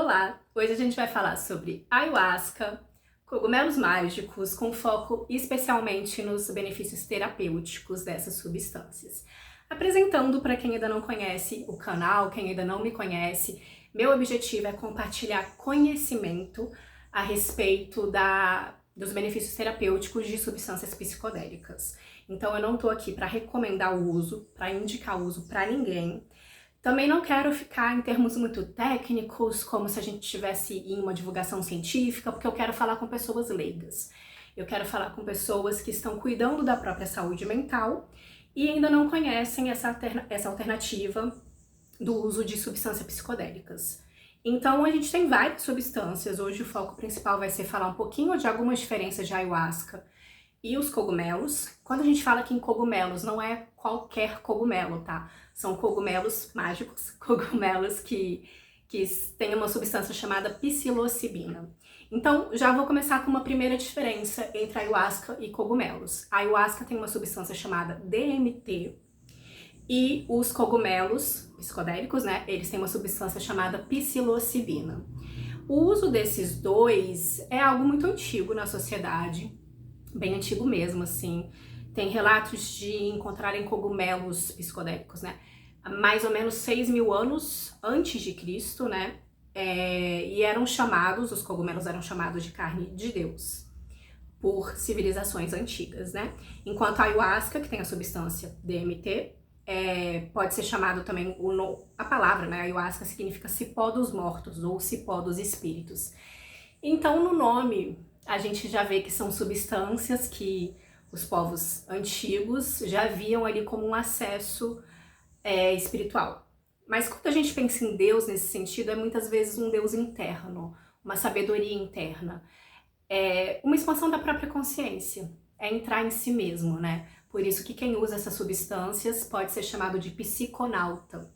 Olá! Hoje a gente vai falar sobre ayahuasca, cogumelos mágicos, com foco especialmente nos benefícios terapêuticos dessas substâncias. Apresentando para quem ainda não conhece o canal, quem ainda não me conhece, meu objetivo é compartilhar conhecimento a respeito dos benefícios terapêuticos de substâncias psicodélicas. Então eu não estou aqui para recomendar o uso, para indicar o uso para ninguém. Também não quero ficar em termos muito técnicos, como se a gente estivesse em uma divulgação científica, porque eu quero falar com pessoas leigas. Eu quero falar com pessoas que estão cuidando da própria saúde mental e ainda não conhecem essa alternativa do uso de substâncias psicodélicas. Então a gente tem várias substâncias, hoje o foco principal vai ser falar um pouquinho de algumas diferenças de ayahuasca e os cogumelos. Quando a gente fala aqui em cogumelos, não é qualquer cogumelo, tá? São cogumelos mágicos, cogumelos que têm uma substância chamada psilocibina. Então, já vou começar com uma primeira diferença entre ayahuasca e cogumelos. A ayahuasca tem uma substância chamada DMT e os cogumelos psicodélicos, né, eles têm uma substância chamada psilocibina. O uso desses dois é algo muito antigo na sociedade, bem antigo mesmo, assim. Tem relatos de encontrarem cogumelos psicodélicos, né? Há mais ou menos 6.000 anos antes de Cristo, né? E os cogumelos eram chamados de carne de Deus por civilizações antigas, né? Enquanto a ayahuasca, que tem a substância DMT, pode ser chamado também, a palavra, né? Ayahuasca significa cipó dos mortos ou cipó dos espíritos. Então, no nome, a gente já vê que são substâncias que os povos antigos já viam ali como um acesso espiritual. Mas quando a gente pensa em Deus nesse sentido, é muitas vezes um Deus interno, uma sabedoria interna, uma expansão da própria consciência, é entrar em si mesmo, né? Por isso que quem usa essas substâncias pode ser chamado de psiconauta,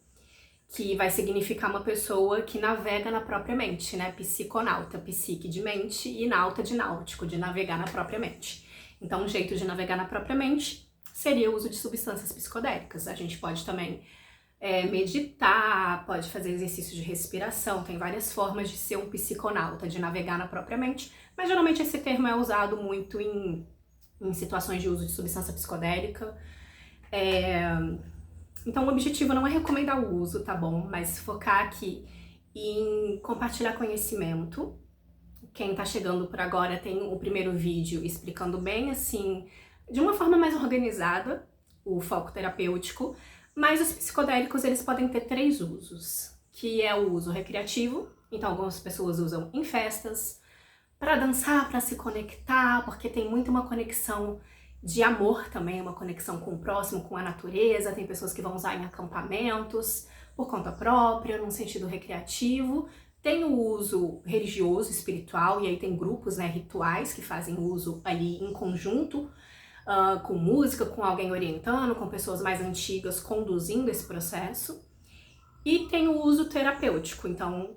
que vai significar uma pessoa que navega na própria mente, né? Psiconauta, psique de mente e nauta de náutico, de navegar na própria mente. Então, um jeito de navegar na própria mente seria o uso de substâncias psicodélicas. A gente pode também meditar, pode fazer exercício de respiração, tem várias formas de ser um psiconauta, de navegar na própria mente, mas geralmente esse termo é usado muito em situações de uso de substância psicodélica. Então o objetivo não é recomendar o uso, tá bom? Mas focar aqui em compartilhar conhecimento. Quem tá chegando por agora tem o primeiro vídeo explicando bem, assim, de uma forma mais organizada, o foco terapêutico, mas os psicodélicos, eles podem ter 3 usos, que é o uso recreativo, então algumas pessoas usam em festas, para dançar, para se conectar, porque tem muito uma conexão de amor também, uma conexão com o próximo, com a natureza. Tem pessoas que vão usar em acampamentos, por conta própria, num sentido recreativo. Tem o uso religioso, espiritual, e aí tem grupos, né, rituais que fazem uso ali em conjunto, com música, com alguém orientando, com pessoas mais antigas conduzindo esse processo. E tem o uso terapêutico, então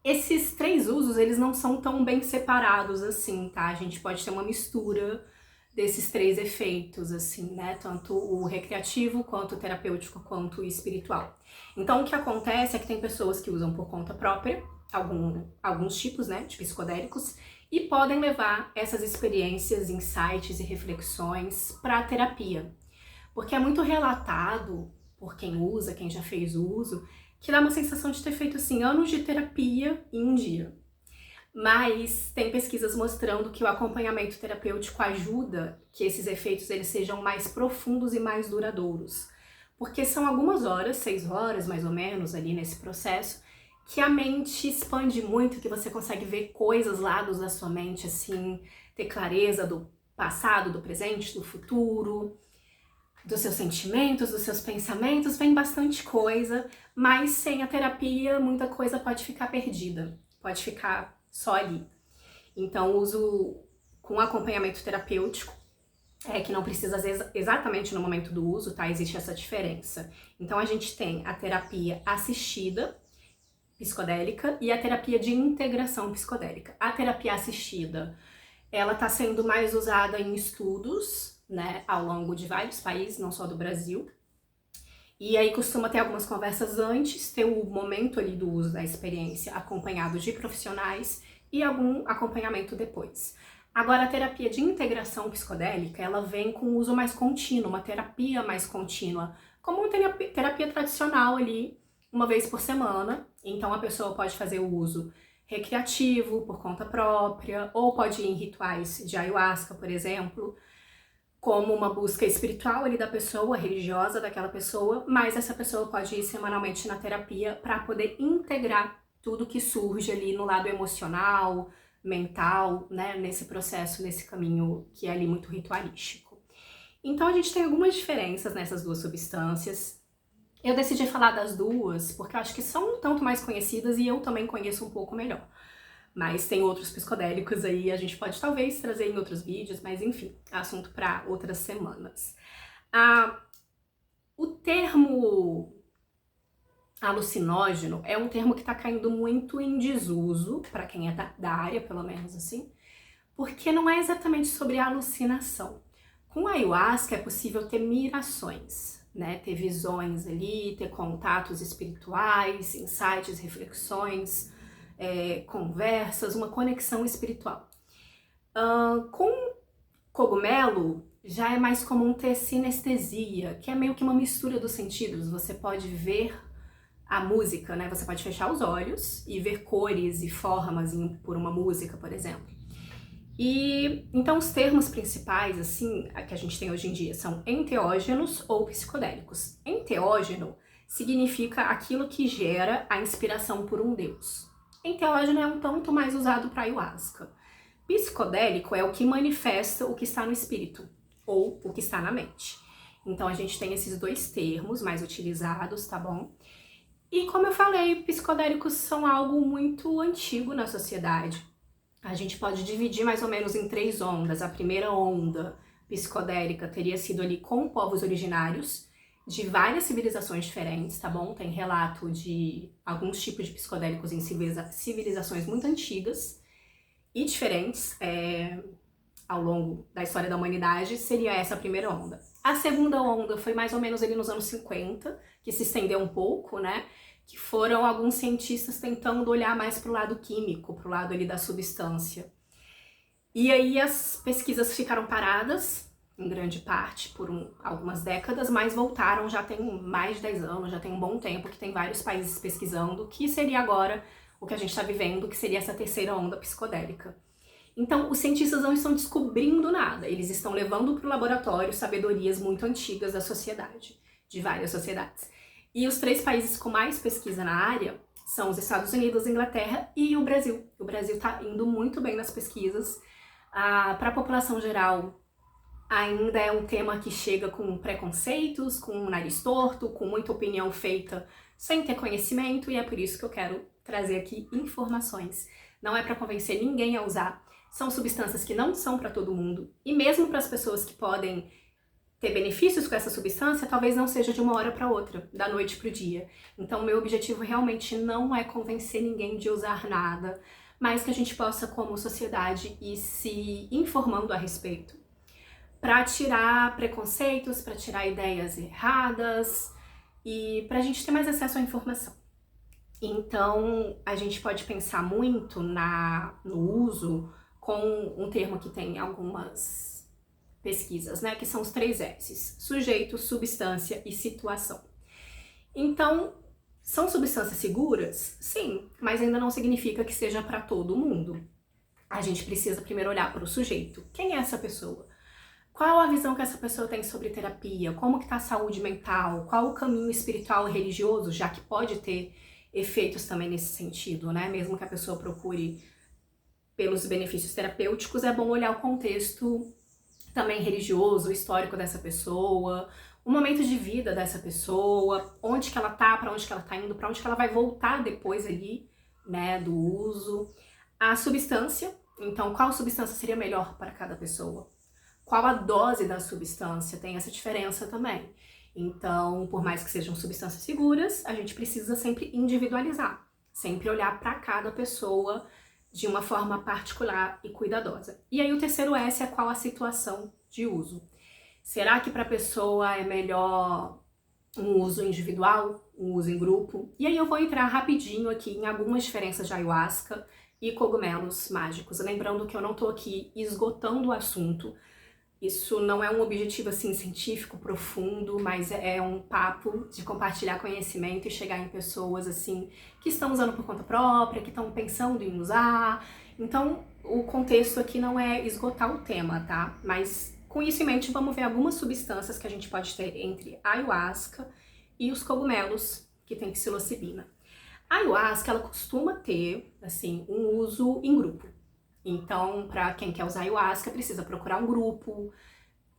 esses 3 usos, eles não são tão bem separados assim, tá? A gente pode ter uma mistura desses 3 efeitos, assim, né? Tanto o recreativo, quanto o terapêutico, quanto o espiritual. Então, o que acontece é que tem pessoas que usam por conta própria, alguns tipos, né, de psicodélicos, e podem levar essas experiências, insights e reflexões para a terapia. Porque é muito relatado por quem usa, quem já fez o uso, que dá uma sensação de ter feito, assim, anos de terapia em um dia. Mas tem pesquisas mostrando que o acompanhamento terapêutico ajuda que esses efeitos eles sejam mais profundos e mais duradouros. Porque são algumas horas, 6 horas mais ou menos ali nesse processo, que a mente expande muito, que você consegue ver coisas lados da sua mente, assim, ter clareza do passado, do presente, do futuro, dos seus sentimentos, dos seus pensamentos, vem bastante coisa, mas sem a terapia muita coisa pode ficar perdida, pode ficar só ali. Então, uso com acompanhamento terapêutico, que não precisa, às vezes, exatamente no momento do uso, tá? Existe essa diferença. Então, a gente tem a terapia assistida, psicodélica, e a terapia de integração psicodélica. A terapia assistida, ela tá sendo mais usada em estudos, né, ao longo de vários países, não só do Brasil. E aí costuma ter algumas conversas antes, ter o momento ali do uso da experiência acompanhado de profissionais e algum acompanhamento depois. Agora, a terapia de integração psicodélica, ela vem com um uso mais contínuo, uma terapia mais contínua, como uma terapia tradicional ali, uma vez por semana. Então, a pessoa pode fazer o uso recreativo, por conta própria, ou pode ir em rituais de ayahuasca, por exemplo, como uma busca espiritual ali da pessoa, religiosa daquela pessoa, mas essa pessoa pode ir semanalmente na terapia para poder integrar tudo que surge ali no lado emocional, mental, né, nesse processo, nesse caminho que é ali muito ritualístico. Então a gente tem algumas diferenças nessas duas substâncias. Eu decidi falar das duas porque eu acho que são um tanto mais conhecidas e eu também conheço um pouco melhor. Mas tem outros psicodélicos aí, a gente pode talvez trazer em outros vídeos, mas enfim, assunto para outras semanas. O termo alucinógeno é um termo que está caindo muito em desuso, para quem é da área, pelo menos assim, porque não é exatamente sobre alucinação. Com a ayahuasca é possível ter mirações, né? Ter visões ali, ter contatos espirituais, insights, reflexões, conversas, uma conexão espiritual. Com cogumelo, já é mais comum ter sinestesia, que é meio que uma mistura dos sentidos. Você pode ver a música, né? Você pode fechar os olhos e ver cores e formas por uma música, por exemplo. E então os termos principais, assim, que a gente tem hoje em dia são enteógenos ou psicodélicos. Enteógeno significa aquilo que gera a inspiração por um deus. Enteógeno é um tanto mais usado para ayahuasca. Psicodélico é o que manifesta o que está no espírito ou o que está na mente. Então a gente tem esses dois termos mais utilizados, tá bom? E como eu falei, psicodélicos são algo muito antigo na sociedade. A gente pode dividir mais ou menos em 3 ondas. A primeira onda psicodélica teria sido ali com povos originários de várias civilizações diferentes, tá bom? Tem relato de alguns tipos de psicodélicos em civilizações muito antigas e diferentes ao longo da história da humanidade. Seria essa a primeira onda. A segunda onda foi mais ou menos ali nos anos 50, que se estendeu um pouco, né? Que foram alguns cientistas tentando olhar mais para o lado químico, para o lado ali da substância. E aí as pesquisas ficaram paradas, em grande parte, por algumas décadas, mas voltaram já tem mais de 10 anos, já tem um bom tempo, que tem vários países pesquisando, que seria agora o que a gente está vivendo, que seria essa terceira onda psicodélica. Então, os cientistas não estão descobrindo nada, eles estão levando para o laboratório sabedorias muito antigas da sociedade, de várias sociedades. E os 3 países com mais pesquisa na área são os Estados Unidos, Inglaterra e o Brasil. O Brasil está indo muito bem nas pesquisas. Para a população geral, ainda é um tema que chega com preconceitos, com o nariz torto, com muita opinião feita sem ter conhecimento, e é por isso que eu quero trazer aqui informações. Não é para convencer ninguém a usar. São substâncias que não são para todo mundo, e mesmo para as pessoas que podem ter benefícios com essa substância, talvez não seja de uma hora para outra, da noite para o dia. Então, meu objetivo realmente não é convencer ninguém de usar nada, mas que a gente possa, como sociedade, ir se informando a respeito, para tirar preconceitos, para tirar ideias erradas e para a gente ter mais acesso à informação. Então, a gente pode pensar muito no uso com um termo que tem algumas pesquisas, né, que são os 3 S's: sujeito, substância e situação. Então, são substâncias seguras? Sim, mas ainda não significa que seja para todo mundo. A gente precisa primeiro olhar para o sujeito. Quem é essa pessoa? Qual a visão que essa pessoa tem sobre terapia? Como que está a saúde mental? Qual o caminho espiritual e religioso, já que pode ter efeitos também nesse sentido, né? Mesmo que a pessoa procure pelos benefícios terapêuticos, é bom olhar o contexto também religioso, histórico dessa pessoa, o momento de vida dessa pessoa, onde que ela tá, para onde que ela tá indo, para onde que ela vai voltar depois ali, né, do uso. A substância, então qual substância seria melhor para cada pessoa? Qual a dose da substância? Tem essa diferença também. Então, por mais que sejam substâncias seguras, a gente precisa sempre individualizar, sempre olhar para cada pessoa de uma forma particular e cuidadosa. E aí o terceiro S é qual a situação de uso. Será que para a pessoa é melhor um uso individual, um uso em grupo. E aí eu vou entrar rapidinho aqui em algumas diferenças de ayahuasca e cogumelos mágicos. Lembrando que eu não tô aqui esgotando o assunto. Isso não é um objetivo assim científico profundo, mas é um papo de compartilhar conhecimento e chegar em pessoas assim que estão usando por conta própria, que estão pensando em usar. Então, o contexto aqui não é esgotar o tema, tá? Mas com isso em mente, vamos ver algumas substâncias que a gente pode ter entre a ayahuasca e os cogumelos que tem psilocibina. A ayahuasca, ela costuma ter, assim, um uso em grupo. Então, para quem quer usar ayahuasca, precisa procurar um grupo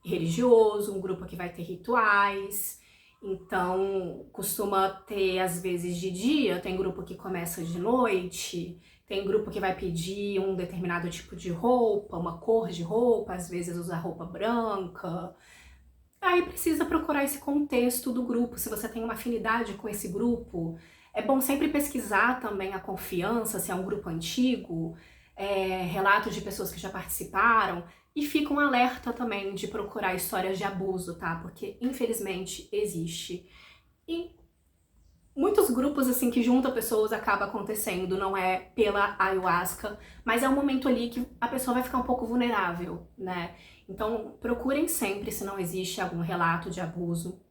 religioso, um grupo que vai ter rituais. Então, costuma ter, às vezes, de dia, tem grupo que começa de noite, tem grupo que vai pedir um determinado tipo de roupa, uma cor de roupa, às vezes usa roupa branca. Aí precisa procurar esse contexto do grupo, se você tem uma afinidade com esse grupo. É bom sempre pesquisar também a confiança, se é um grupo antigo, relatos de pessoas que já participaram, e fica um alerta também de procurar histórias de abuso, tá? Porque infelizmente existe. E muitos grupos assim que juntam pessoas acaba acontecendo, não é pela ayahuasca, mas é um momento ali que a pessoa vai ficar um pouco vulnerável, né? Então procurem sempre se não existe algum relato de abuso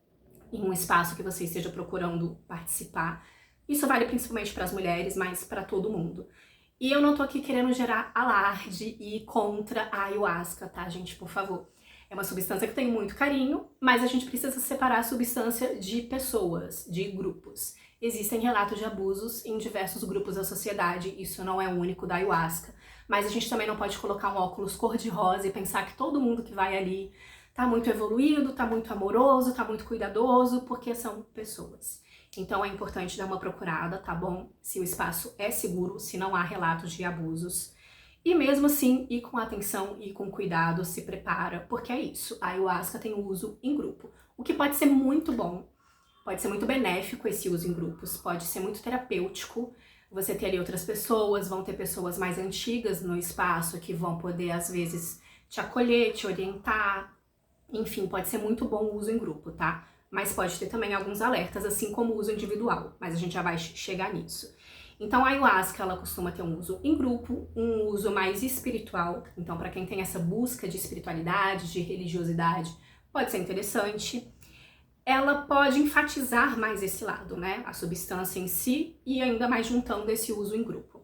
em um espaço que você esteja procurando participar. Isso vale principalmente para as mulheres, mas para todo mundo. E eu não tô aqui querendo gerar alarde e contra a ayahuasca, tá, gente? Por favor. É uma substância que tem muito carinho, mas a gente precisa separar a substância de pessoas, de grupos. Existem relatos de abusos em diversos grupos da sociedade, isso não é único da ayahuasca. Mas a gente também não pode colocar um óculos cor-de-rosa e pensar que todo mundo que vai ali tá muito evoluído, tá muito amoroso, tá muito cuidadoso, porque são pessoas. Então é importante dar uma procurada, tá bom? Se o espaço é seguro, se não há relatos de abusos. E mesmo assim, ir com atenção e com cuidado, se prepara, porque é isso, a ayahuasca tem uso em grupo, o que pode ser muito bom, pode ser muito benéfico esse uso em grupos, pode ser muito terapêutico, você ter ali outras pessoas, vão ter pessoas mais antigas no espaço que vão poder, às vezes, te acolher, te orientar, enfim, pode ser muito bom o uso em grupo, tá? Mas pode ter também alguns alertas, assim como o uso individual, mas a gente já vai chegar nisso. Então a ayahuasca, ela costuma ter um uso em grupo, um uso mais espiritual. Então para quem tem essa busca de espiritualidade, de religiosidade, pode ser interessante. Ela pode enfatizar mais esse lado, né? A substância em si e ainda mais juntando esse uso em grupo.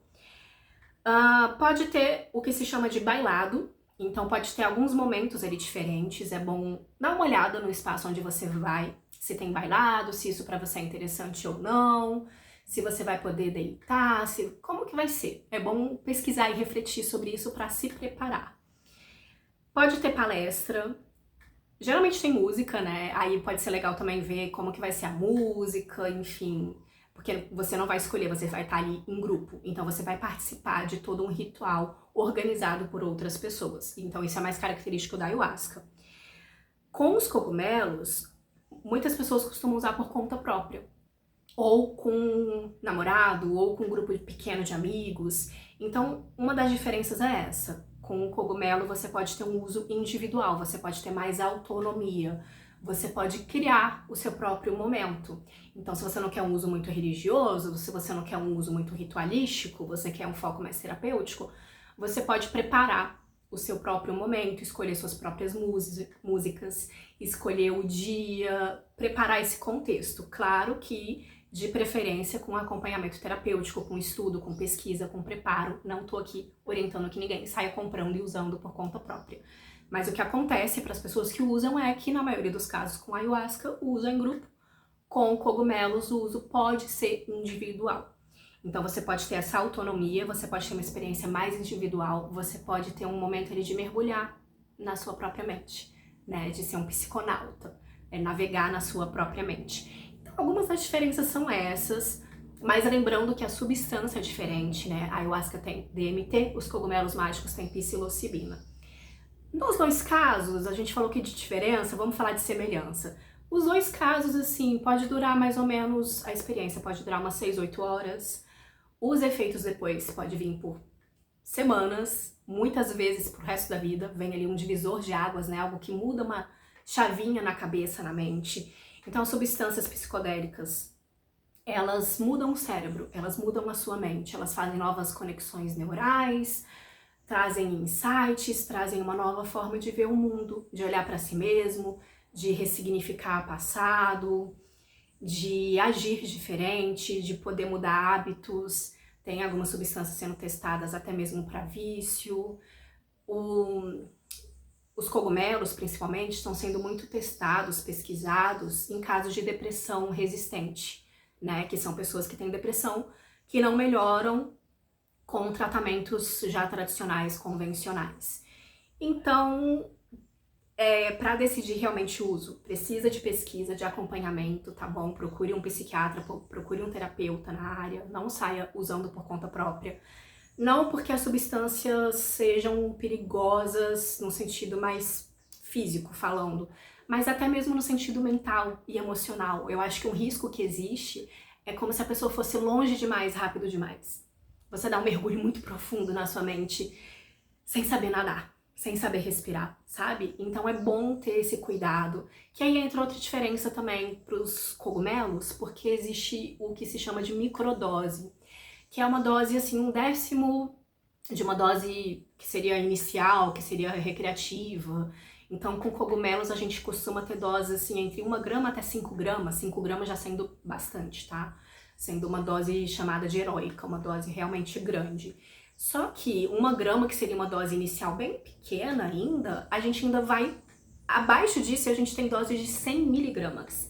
Pode ter o que se chama de bailado. Então pode ter alguns momentos ali diferentes, é bom dar uma olhada no espaço onde você vai, se tem bailado, se isso para você é interessante ou não, se você vai poder deitar, como que vai ser. É bom pesquisar e refletir sobre isso para se preparar. Pode ter palestra, geralmente tem música, né? Aí pode ser legal também ver como que vai ser a música, enfim, porque você não vai escolher, você vai estar ali em grupo, então você vai participar de todo um ritual organizado por outras pessoas. Então isso é mais característico da ayahuasca. Com os cogumelos, muitas pessoas costumam usar por conta própria, ou com um namorado, ou com um grupo pequeno de amigos. Então uma das diferenças é essa. Com o cogumelo você pode ter um uso individual, você pode ter mais autonomia, você pode criar o seu próprio momento. Então, se você não quer um uso muito religioso, se você não quer um uso muito ritualístico, você quer um foco mais terapêutico, você pode preparar o seu próprio momento, escolher suas próprias músicas, escolher o dia, preparar esse contexto. Claro que, de preferência, com acompanhamento terapêutico, com estudo, com pesquisa, com preparo. Não tô aqui orientando que ninguém saia comprando e usando por conta própria. Mas o que acontece para as pessoas que usam é que, na maioria dos casos, com ayahuasca, o uso é em grupo. Com cogumelos, o uso pode ser individual. Então você pode ter essa autonomia, você pode ter uma experiência mais individual, você pode ter um momento ali de mergulhar na sua própria mente, né? De ser um psiconauta, navegar na sua própria mente. Então algumas das diferenças são essas, mas lembrando que a substância é diferente, né? A ayahuasca tem DMT, os cogumelos mágicos têm psilocibina. Nos dois casos, a gente falou que de diferença, vamos falar de semelhança. Os dois casos, assim, pode durar mais ou menos, a experiência pode durar umas 6, 8 horas. Os efeitos depois pode vir por semanas, muitas vezes pro resto da vida. Vem ali um divisor de águas, né? Algo que muda uma chavinha na cabeça, na mente. Então, substâncias psicodélicas, elas mudam o cérebro, elas mudam a sua mente, elas fazem novas conexões neurais, trazem insights, trazem uma nova forma de ver o mundo, de olhar para si mesmo, de ressignificar o passado, de agir diferente, de poder mudar hábitos. Tem algumas substâncias sendo testadas até mesmo para vício. Os cogumelos, principalmente, estão sendo muito testados, pesquisados em casos de depressão resistente, né? Que são pessoas que têm depressão que não melhoram com tratamentos já tradicionais, convencionais. Então, para decidir realmente o uso, precisa de pesquisa, de acompanhamento, tá bom? Procure um psiquiatra, procure um terapeuta na área, não saia usando por conta própria. Não porque as substâncias sejam perigosas no sentido mais físico falando, mas até mesmo no sentido mental e emocional. Eu acho que um risco que existe é como se a pessoa fosse longe demais, rápido demais. Você dá um mergulho muito profundo na sua mente sem saber nadar, sem saber respirar, sabe? Então é bom ter esse cuidado. Que aí entra outra diferença também para os cogumelos, porque existe o que se chama de microdose, que é uma dose, assim, 1/10 de uma dose que seria inicial, que seria recreativa. Então, com cogumelos, a gente costuma ter doses, assim, entre 1 grama até 5 gramas, 5 gramas já sendo bastante, tá? Sendo uma dose chamada de heróica, uma dose realmente grande. Só que 1 grama, que seria uma dose inicial bem pequena ainda, a gente ainda vai abaixo disso e a gente tem doses de 100 miligramas,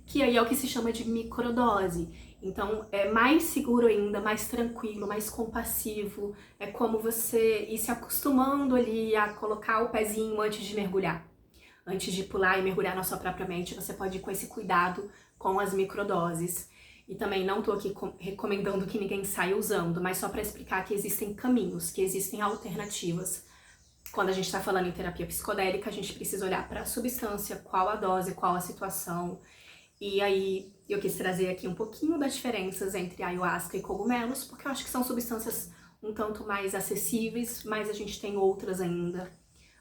que aí é o que se chama de microdose. Então é mais seguro ainda, mais tranquilo, mais compassivo. É como você ir se acostumando ali a colocar o pezinho antes de mergulhar. Antes de pular e mergulhar na sua própria mente, você pode ir com esse cuidado com as microdoses. E também não tô aqui recomendando que ninguém saia usando, mas só para explicar que existem caminhos, que existem alternativas. Quando a gente está falando em terapia psicodélica, a gente precisa olhar para a substância, qual a dose, qual a situação. E aí eu quis trazer aqui um pouquinho das diferenças entre ayahuasca e cogumelos, porque eu acho que são substâncias um tanto mais acessíveis, mas a gente tem outras ainda.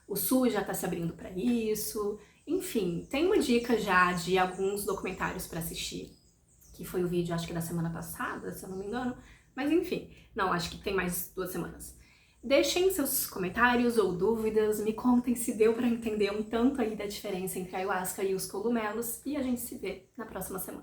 O SUS já está se abrindo para isso. Enfim, tem uma dica já de alguns documentários para assistir, que foi o vídeo, acho que da semana passada, se eu não me engano. Mas enfim, não, acho que tem mais 2 semanas. Deixem seus comentários ou dúvidas, me contem se deu para entender um tanto aí da diferença entre a ayahuasca e os cogumelos, e a gente se vê na próxima semana.